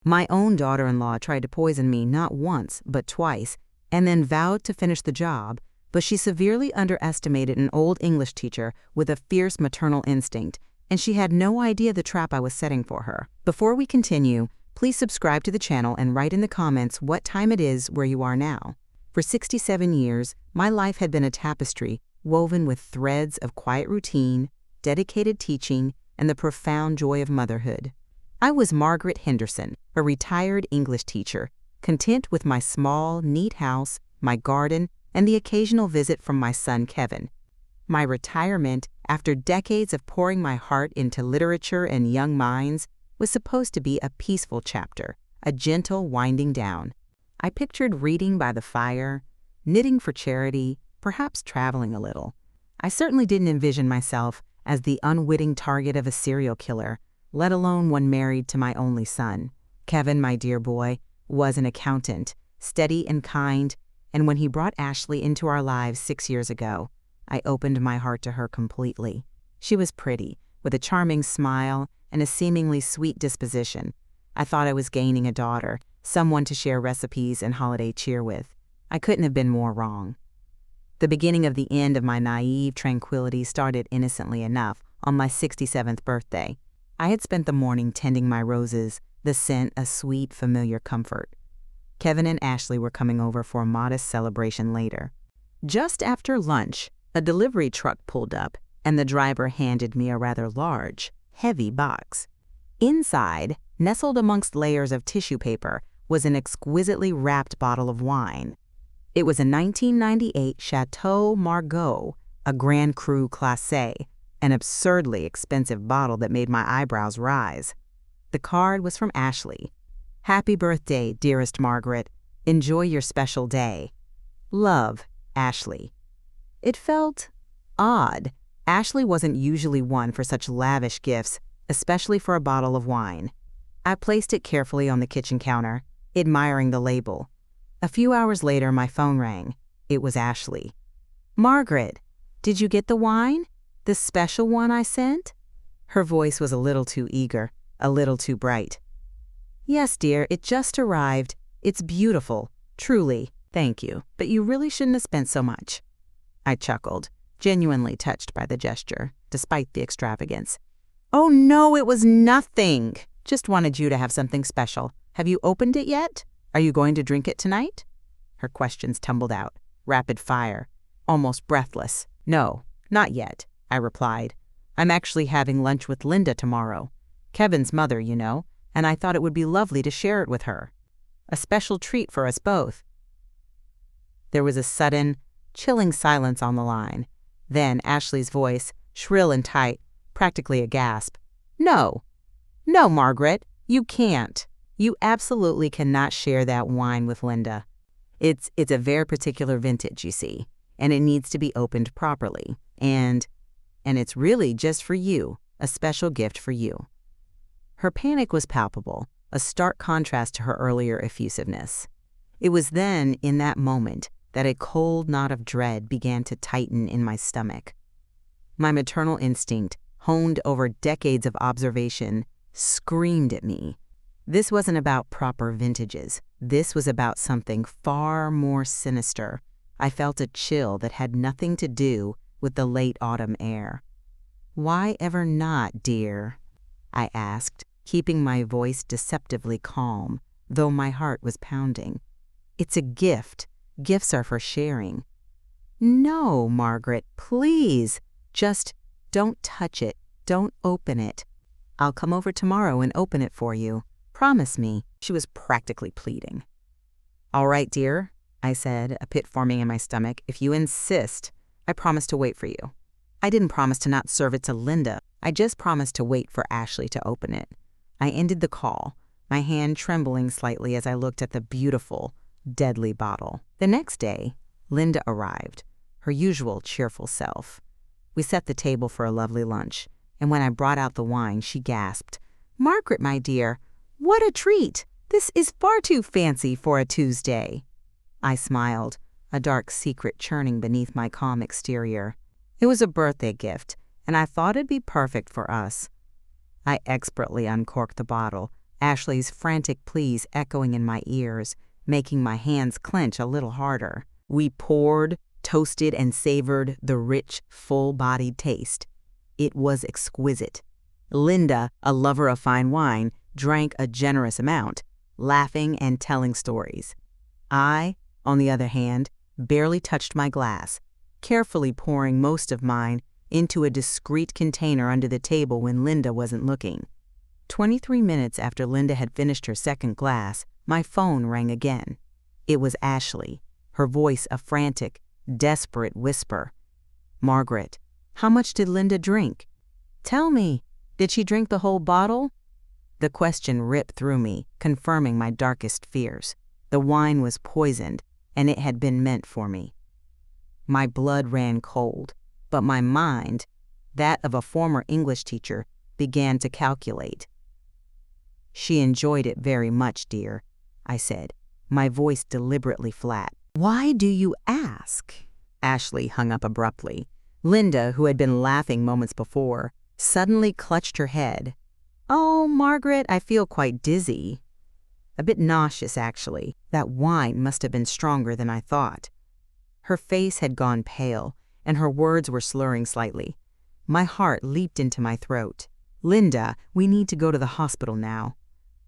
My own daughter-in-law tried to poison me not once, but twice, and then vowed to finish the job, but she severely underestimated an old English teacher with a fierce maternal instinct, and she had no idea the trap I was setting for her. Before we continue, please subscribe to the channel and write in the comments what time it is where you are now. For 67 years, my life had been a tapestry woven with threads of quiet routine, dedicated teaching, and the profound joy of motherhood. I was Margaret Henderson, a retired English teacher, content with my small, neat house, my garden, and the occasional visit from my son Kevin. My retirement, after decades of pouring my heart into literature and young minds, was supposed to be a peaceful chapter, a gentle winding down. I pictured reading by the fire, knitting for charity, perhaps traveling a little. I certainly didn't envision myself as the unwitting target of a serial killer, let alone one married to my only son. Kevin, my dear boy, was an accountant, steady and kind, and when he brought Ashley into our lives 6 years ago, I opened my heart to her completely. She was pretty, with a charming smile and a seemingly sweet disposition. I thought I was gaining a daughter, someone to share recipes and holiday cheer with. I couldn't have been more wrong. The beginning of the end of my naive tranquility started innocently enough on my 67th birthday. I had spent the morning tending my roses, the scent a sweet, familiar comfort. Kevin and Ashley were coming over for a modest celebration later. Just after lunch, a delivery truck pulled up, and the driver handed me a rather large, heavy box. Inside, nestled amongst layers of tissue paper, was an exquisitely wrapped bottle of wine. It was a 1998 Chateau Margaux, a Grand Cru Classé, an absurdly expensive bottle that made my eyebrows rise. The card was from Ashley. "Happy birthday, dearest Margaret. Enjoy your special day. Love, Ashley." It felt odd. Ashley wasn't usually one for such lavish gifts, especially for a bottle of wine. I placed it carefully on the kitchen counter, admiring the label. A few hours later, my phone rang. It was Ashley. "Margaret, did you get the wine? The special one I sent?" Her voice was a little too eager, a little too bright. "Yes, dear, it just arrived. It's beautiful, truly, thank you, but you really shouldn't have spent so much." I chuckled, genuinely touched by the gesture, despite the extravagance. "Oh no, it was nothing. Just wanted you to have something special. Have you opened it yet? Are you going to drink it tonight?" Her questions tumbled out, rapid fire, almost breathless. "No, not yet," I replied. "I'm actually having lunch with Linda tomorrow. Kevin's mother, you know, and I thought it would be lovely to share it with her. A special treat for us both." There was a sudden, chilling silence on the line. Then Ashley's voice, shrill and tight, practically a gasp. "No, no, Margaret, you can't. You absolutely cannot share that wine with Linda. It's a very particular vintage, you see, and it needs to be opened properly. And it's really just for you, a special gift for you." Her panic was palpable, a stark contrast to her earlier effusiveness. It was then, in that moment, that a cold knot of dread began to tighten in my stomach. My maternal instinct, honed over decades of observation, screamed at me. This wasn't about proper vintages. This was about something far more sinister. I felt a chill that had nothing to do with the late autumn air. "Why ever not, dear?" I asked, keeping my voice deceptively calm, though my heart was pounding. "It's a gift. Gifts are for sharing." "No, Margaret, please. Just don't touch it. Don't open it. I'll come over tomorrow and open it for you. Promise me." She was practically pleading. "All right, dear," I said, a pit forming in my stomach. "If you insist, I promise to wait for you." I didn't promise to not serve it to Linda. I just promised to wait for Ashley to open it. I ended the call, my hand trembling slightly as I looked at the beautiful, deadly bottle. The next day, Linda arrived, her usual cheerful self. We set the table for a lovely lunch, and when I brought out the wine, she gasped, "Margaret, my dear, what a treat! This is far too fancy for a Tuesday." I smiled, a dark secret churning beneath my calm exterior. It was a birthday gift, and I thought it'd be perfect for us. I expertly uncorked the bottle Ashley's frantic pleas echoing in my ears, making my hands clench a little harder. We poured, toasted, and savored the rich, full-bodied taste. It was exquisite. Linda, a lover of fine wine, drank a generous amount, laughing and telling stories. I, on the other hand, barely touched my glass, carefully pouring most of mine into a discreet container under the table when Linda wasn't looking. 23 minutes after Linda had finished her second glass, my phone rang again. It was Ashley, her voice a frantic, desperate whisper. "Margaret, how much did Linda drink? Tell me, did she drink the whole bottle?" The question ripped through me, confirming my darkest fears. The wine was poisoned, and it had been meant for me. My blood ran cold, but my mind, that of a former English teacher, began to calculate. "She enjoyed it very much, dear," I said, my voice deliberately flat. "Why do you ask?" Ashley hung up abruptly. Linda, who had been laughing moments before, suddenly clutched her head. "Oh, Margaret, I feel quite dizzy. A bit nauseous, actually. That wine must have been stronger than I thought." Her face had gone pale, and her words were slurring slightly. My heart leaped into my throat. "Linda, we need to go to the hospital now."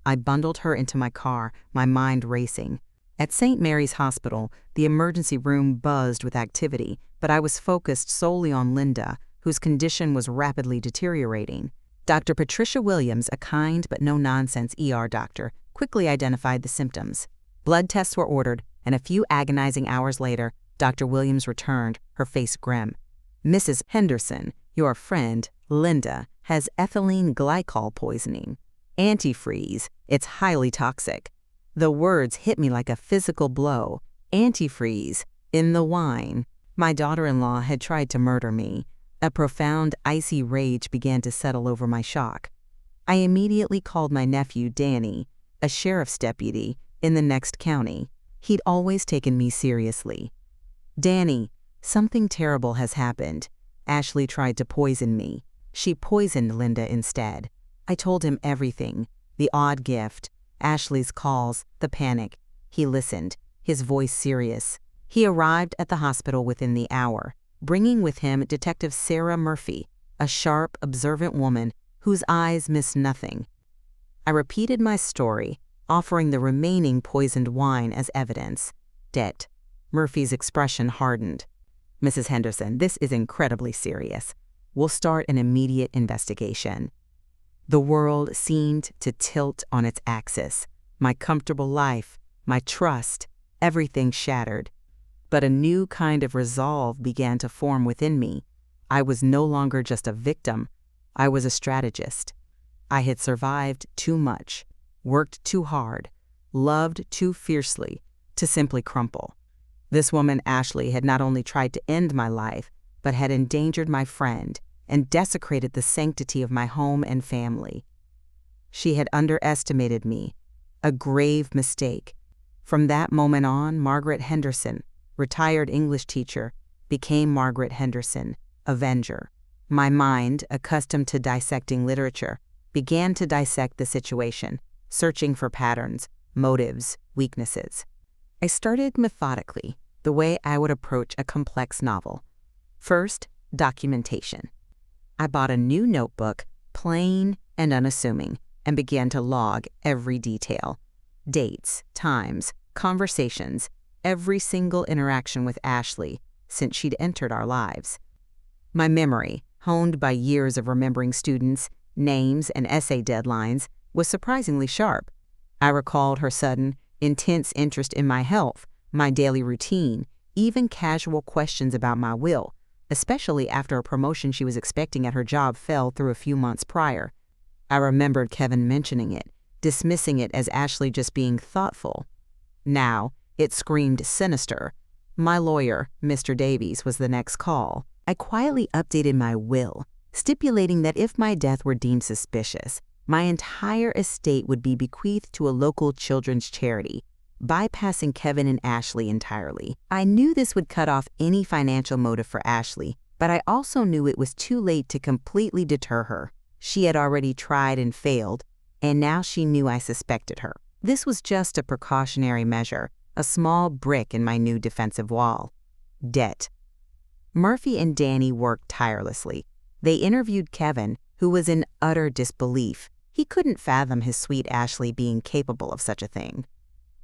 I bundled her into my car, my mind racing. At St. Mary's Hospital, the emergency room buzzed with activity, but I was focused solely on Linda, whose condition was rapidly deteriorating. Dr. Patricia Williams, a kind but no-nonsense ER doctor, quickly identified the symptoms. Blood tests were ordered, and a few agonizing hours later, Dr. Williams returned, her face grim. "Mrs. Henderson, your friend, Linda, has ethylene glycol poisoning. Antifreeze. It's highly toxic." The words hit me like a physical blow. Antifreeze. In the wine. My daughter-in-law had tried to murder me. A profound, icy rage began to settle over my shock. I immediately called my nephew, Danny, a sheriff's deputy in the next county. He'd always taken me seriously. "Danny, something terrible has happened. Ashley tried to poison me. She poisoned Linda instead." I told him everything, the odd gift, Ashley's calls, the panic. He listened, his voice serious. He arrived at the hospital within the hour, bringing with him Detective Sarah Murphy, a sharp, observant woman whose eyes missed nothing. I repeated my story, offering the remaining poisoned wine as evidence. "Det." Murphy's expression hardened. "Mrs. Henderson, this is incredibly serious. We'll start an immediate investigation." The world seemed to tilt on its axis. My comfortable life, my trust, everything shattered. But a new kind of resolve began to form within me. I was no longer just a victim. I was a strategist. I had survived too much, worked too hard, loved too fiercely to simply crumple. This woman, Ashley, had not only tried to end my life, but had endangered my friend and desecrated the sanctity of my home and family. She had underestimated me, a grave mistake. From that moment on, Margaret Henderson, retired English teacher, became Margaret Henderson, avenger. My mind, accustomed to dissecting literature, began to dissect the situation, searching for patterns, motives, weaknesses. I started methodically, the way I would approach a complex novel. First, documentation. I bought a new notebook, plain and unassuming, and began to log every detail. Dates, times, conversations, every single interaction with Ashley since she'd entered our lives. My memory, honed by years of remembering students, names, and essay deadlines, was surprisingly sharp. I recalled her sudden, intense interest in my health, my daily routine, even casual questions about my will, especially after a promotion she was expecting at her job fell through a few months prior. I remembered Kevin mentioning it, dismissing it as Ashley just being thoughtful. Now, it screamed sinister. My lawyer, Mr. Davies, was the next call. I quietly updated my will, stipulating that if my death were deemed suspicious, my entire estate would be bequeathed to a local children's charity, bypassing Kevin and Ashley entirely. I knew this would cut off any financial motive for Ashley, but I also knew it was too late to completely deter her. She had already tried and failed, and now she knew I suspected her. This was just a precautionary measure, a small brick in my new defensive wall. Debt. Murphy and Danny worked tirelessly. They interviewed Kevin, who was in utter disbelief. He couldn't fathom his sweet Ashley being capable of such a thing.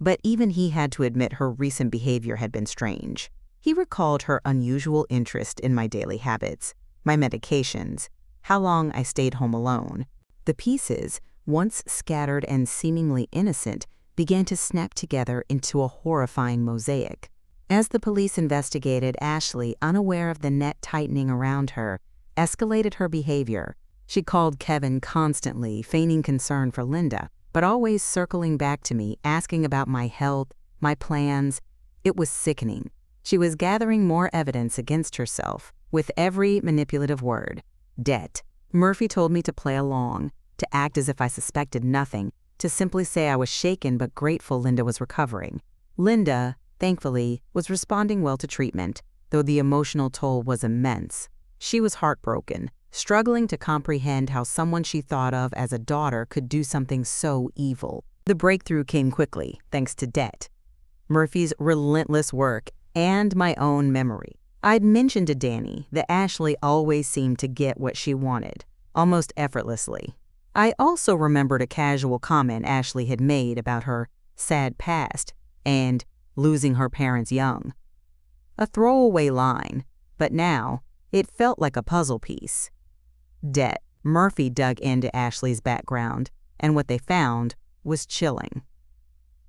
But even he had to admit her recent behavior had been strange. He recalled her unusual interest in my daily habits, my medications, how long I stayed home alone. The pieces, once scattered and seemingly innocent, began to snap together into a horrifying mosaic. As the police investigated, Ashley, unaware of the net tightening around her, escalated her behavior. She called Kevin constantly, feigning concern for Linda, but always circling back to me, asking about my health, my plans. It was sickening. She was gathering more evidence against herself, with every manipulative word. Debt. Murphy told me to play along, to act as if I suspected nothing, to simply say I was shaken but grateful Linda was recovering. Linda, thankfully, was responding well to treatment, though the emotional toll was immense. She was heartbroken, struggling to comprehend how someone she thought of as a daughter could do something so evil. The breakthrough came quickly, thanks to Debt, Murphy's relentless work, and my own memory. I'd mentioned to Danny that Ashley always seemed to get what she wanted, almost effortlessly. I also remembered a casual comment Ashley had made about her sad past and losing her parents young. A throwaway line, but now it felt like a puzzle piece. Debt. Murphy dug into Ashley's background, and what they found was chilling.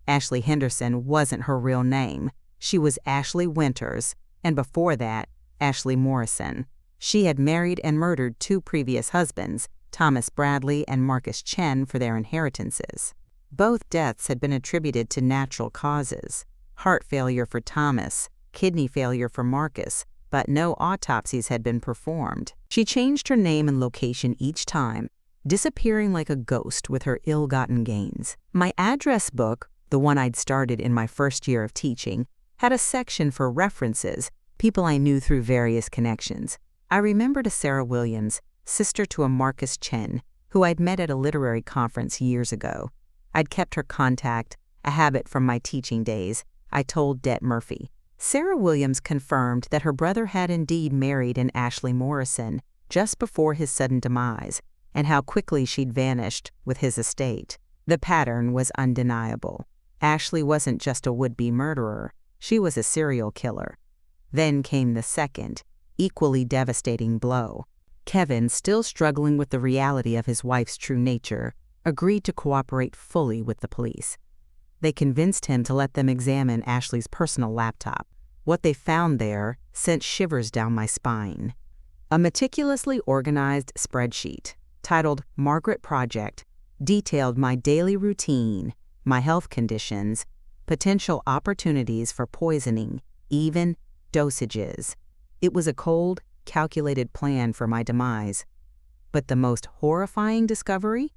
Ashley Henderson wasn't her real name. She was Ashley Winters, and before that, Ashley Morrison. She had married and murdered 2 previous husbands, Thomas Bradley and Marcus Chen, for their inheritances. Both deaths had been attributed to natural causes: heart failure for Thomas, kidney failure for Marcus, but no autopsies had been performed. She changed her name and location each time, disappearing like a ghost with her ill-gotten gains. My address book, the one I'd started in my first year of teaching, had a section for references, people I knew through various connections. I remembered a Sarah Williams, sister to a Marcus Chen, who I'd met at a literary conference years ago. I'd kept her contact, a habit from my teaching days. I told Det Murphy. Sarah Williams confirmed that her brother had indeed married an Ashley Morrison just before his sudden demise, and how quickly she'd vanished with his estate. The pattern was undeniable. Ashley wasn't just a would-be murderer, she was a serial killer. Then came the second, equally devastating blow. Kevin, still struggling with the reality of his wife's true nature, agreed to cooperate fully with the police. They convinced him to let them examine Ashley's personal laptop. What they found there sent shivers down my spine. A meticulously organized spreadsheet, titled Margaret Project, detailed my daily routine, my health conditions, potential opportunities for poisoning, even dosages. It was a cold, calculated plan for my demise. But the most horrifying discovery?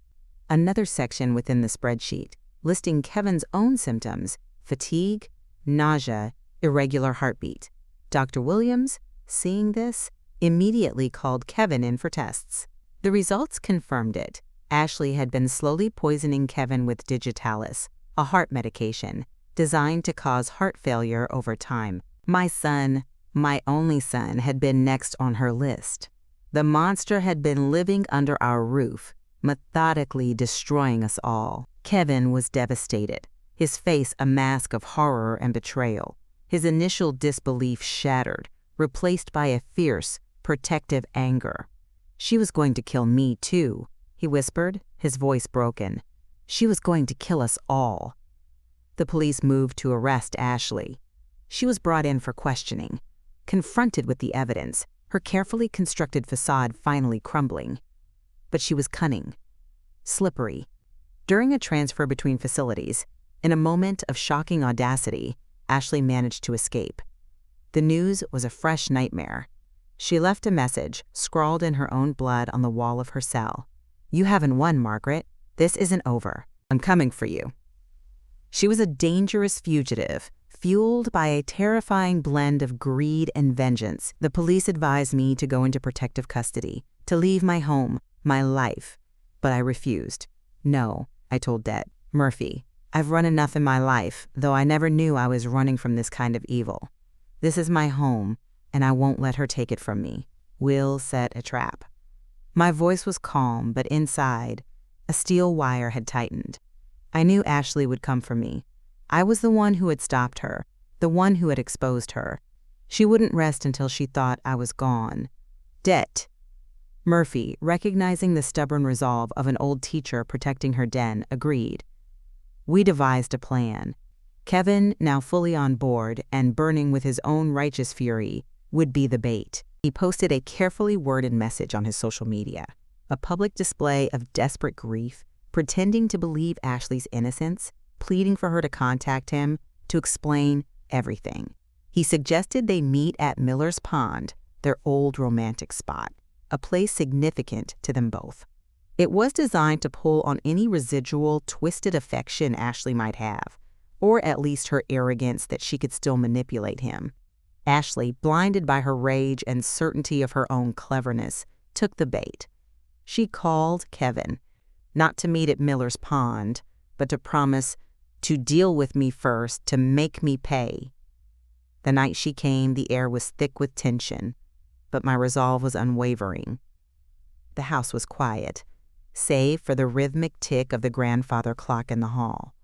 Another section within the spreadsheet, listing Kevin's own symptoms: fatigue, nausea, irregular heartbeat. Dr. Williams, seeing this, immediately called Kevin in for tests. The results confirmed it. Ashley had been slowly poisoning Kevin with digitalis, a heart medication designed to cause heart failure over time. My son, my only son, had been next on her list. The monster had been living under our roof, methodically destroying us all. Kevin was devastated, his face a mask of horror and betrayal, his initial disbelief shattered, replaced by a fierce, protective anger. She was going to kill me too, he whispered, his voice broken. She was going to kill us all. The police moved to arrest Ashley. She was brought in for questioning, confronted with the evidence, her carefully constructed facade finally crumbling. But she was cunning, slippery. During a transfer between facilities, in a moment of shocking audacity, Ashley managed to escape. The news was a fresh nightmare. She left a message, scrawled in her own blood on the wall of her cell. "You haven't won, Margaret. This isn't over. I'm coming for you." She was a dangerous fugitive, fueled by a terrifying blend of greed and vengeance. The police advised me to go into protective custody, to leave my home, my life, but I refused. No, I told Det. Murphy, I've run enough in my life, though I never knew I was running from this kind of evil. This is my home, and I won't let her take it from me. We'll set a trap. My voice was calm, but inside, a steel wire had tightened. I knew Ashley would come for me. I was the one who had stopped her, the one who had exposed her. She wouldn't rest until she thought I was gone. Det. Murphy, recognizing the stubborn resolve of an old teacher protecting her den, agreed. We devised a plan. Kevin, now fully on board and burning with his own righteous fury, would be the bait. He posted a carefully worded message on his social media, a public display of desperate grief, pretending to believe Ashley's innocence, pleading for her to contact him, to explain everything. He suggested they meet at Miller's Pond, their old romantic spot, a place significant to them both. It was designed to pull on any residual, twisted affection Ashley might have, or at least her arrogance that she could still manipulate him. Ashley, blinded by her rage and certainty of her own cleverness, took the bait. She called Kevin, not to meet at Miller's Pond, but to promise to deal with me first, to make me pay. The night she came, the air was thick with tension, but my resolve was unwavering. The house was quiet, save for the rhythmic tick of the grandfather clock in the hall.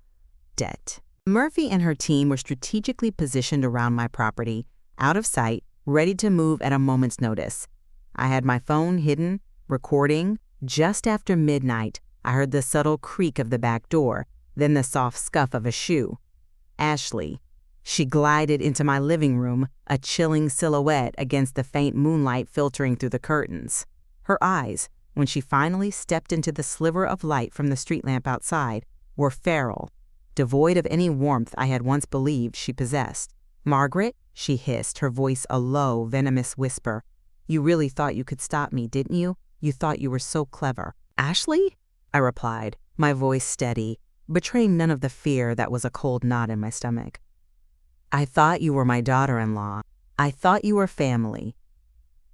Det. Murphy and her team were strategically positioned around my property, out of sight, ready to move at a moment's notice. I had my phone hidden, recording. Just after midnight, I heard the subtle creak of the back door, then the soft scuff of a shoe. Ashley. She glided into my living room, a chilling silhouette against the faint moonlight filtering through the curtains. Her eyes, when she finally stepped into the sliver of light from the street lamp outside, were feral, devoid of any warmth I had once believed she possessed. "Margaret," she hissed, her voice a low, venomous whisper. "You really thought you could stop me, didn't you? You thought you were so clever." "Ashley?" I replied, my voice steady, betraying none of the fear that was a cold knot in my stomach. "I thought you were my daughter-in-law. I thought you were family."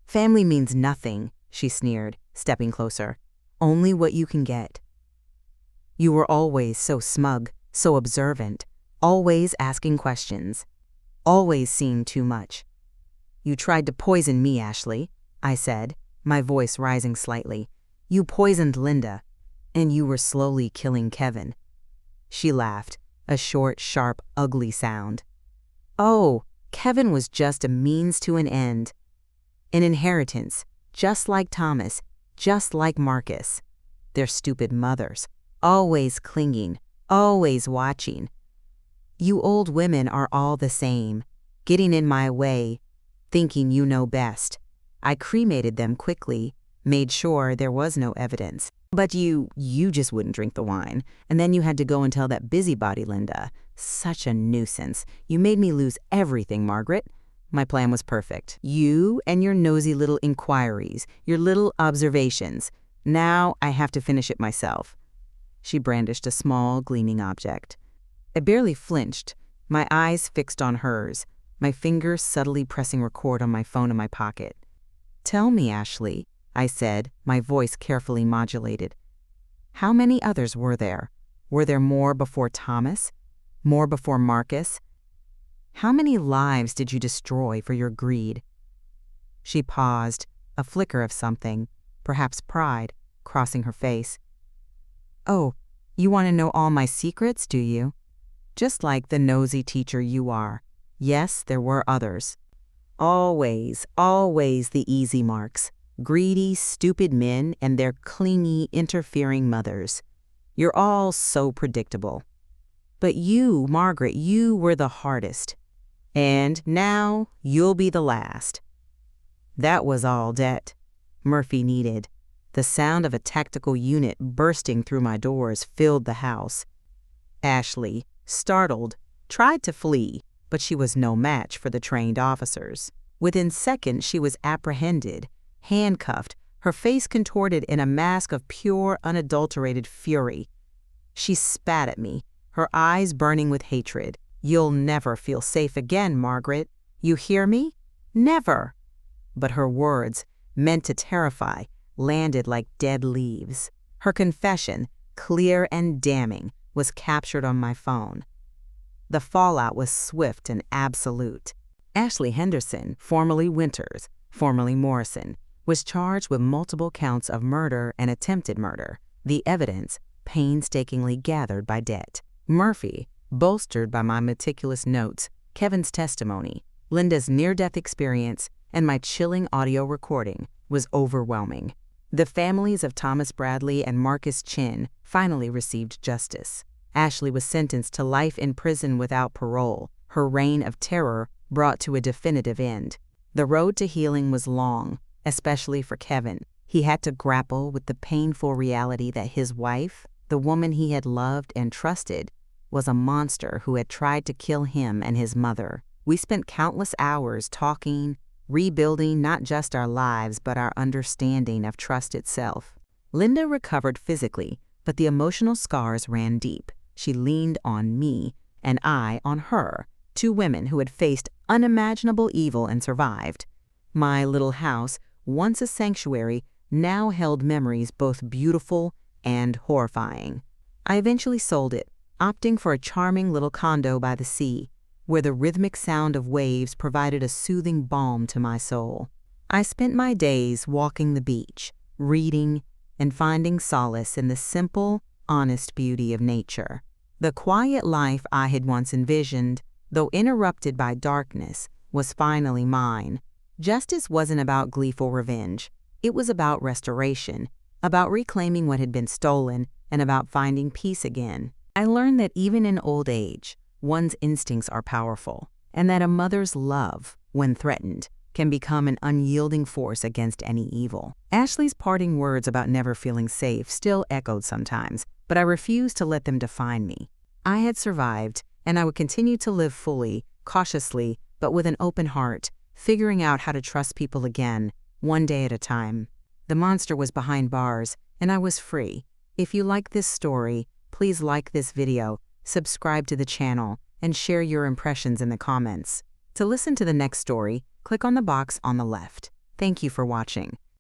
"Family means nothing," she sneered, stepping closer. "Only what you can get. You were always so smug, so observant, always asking questions, always seeing too much. You tried to poison me, Ashley," I said, my voice rising slightly. "You poisoned Linda, and you were slowly killing Kevin." She laughed, a short, sharp, ugly sound. "Oh, Kevin was just a means to an end. An inheritance, just like Thomas, just like Marcus. Their stupid mothers, always clinging, always watching. You old women are all the same, getting in my way, thinking you know best. I cremated them quickly, made sure there was no evidence. But you just wouldn't drink the wine, and then you had to go and tell that busybody Linda. Such a nuisance. You made me lose everything, Margaret. My plan was perfect. You and your nosy little inquiries, your little observations. Now I have to finish it myself." She brandished a small, gleaming object. I barely flinched, my eyes fixed on hers, my fingers subtly pressing record on my phone in my pocket. "Tell me, Ashley," I said, my voice carefully modulated. "How many others were there? Were there more before Thomas? More before Marcus? How many lives did you destroy for your greed?" She paused, a flicker of something, perhaps pride, crossing her face. "Oh, you want to know all my secrets, do you? Just like the nosy teacher you are. Yes, there were others. Always, always the easy marks. Greedy, stupid men and their clingy, interfering mothers. You're all so predictable. But you, Margaret, you were the hardest. And now you'll be the last." That was all Det. Murphy needed. The sound of a tactical unit bursting through my doors filled the house. Ashley, startled, tried to flee, but she was no match for the trained officers. Within seconds, she was apprehended, handcuffed, her face contorted in a mask of pure, unadulterated fury. She spat at me, her eyes burning with hatred. "You'll never feel safe again, Margaret. You hear me? Never." But her words, meant to terrify, landed like dead leaves. Her confession, clear and damning, was captured on my phone. The fallout was swift and absolute. Ashley Henderson, formerly Winters, formerly Morrison, was charged with multiple counts of murder and attempted murder, the evidence painstakingly gathered by Det. Murphy, bolstered by my meticulous notes, Kevin's testimony, Linda's near-death experience, and my chilling audio recording, was overwhelming. The families of Thomas Bradley and Marcus Chin finally received justice. Ashley was sentenced to life in prison without parole, her reign of terror brought to a definitive end. The road to healing was long, especially for Kevin. He had to grapple with the painful reality that his wife, the woman he had loved and trusted, was a monster who had tried to kill him and his mother. We spent countless hours talking, rebuilding not just our lives but our understanding of trust itself. Linda recovered physically, but the emotional scars ran deep. She leaned on me, and I on her, two women who had faced unimaginable evil and survived. My little house, once a sanctuary, now held memories both beautiful and horrifying. I eventually sold it, opting for a charming little condo by the sea, where the rhythmic sound of waves provided a soothing balm to my soul. I spent my days walking the beach, reading, and finding solace in the simple, honest beauty of nature. The quiet life I had once envisioned, though interrupted by darkness, was finally mine. Justice wasn't about gleeful revenge. It was about restoration, about reclaiming what had been stolen, and about finding peace again. I learned that even in old age, one's instincts are powerful, and that a mother's love, when threatened, can become an unyielding force against any evil. Ashley's parting words about never feeling safe still echoed sometimes, but I refused to let them define me. I had survived, and I would continue to live fully, cautiously, but with an open heart, figuring out how to trust people again, one day at a time. The monster was behind bars, and I was free. If you like this story, please like this video, subscribe to the channel, and share your impressions in the comments. To listen to the next story, click on the box on the left. Thank you for watching.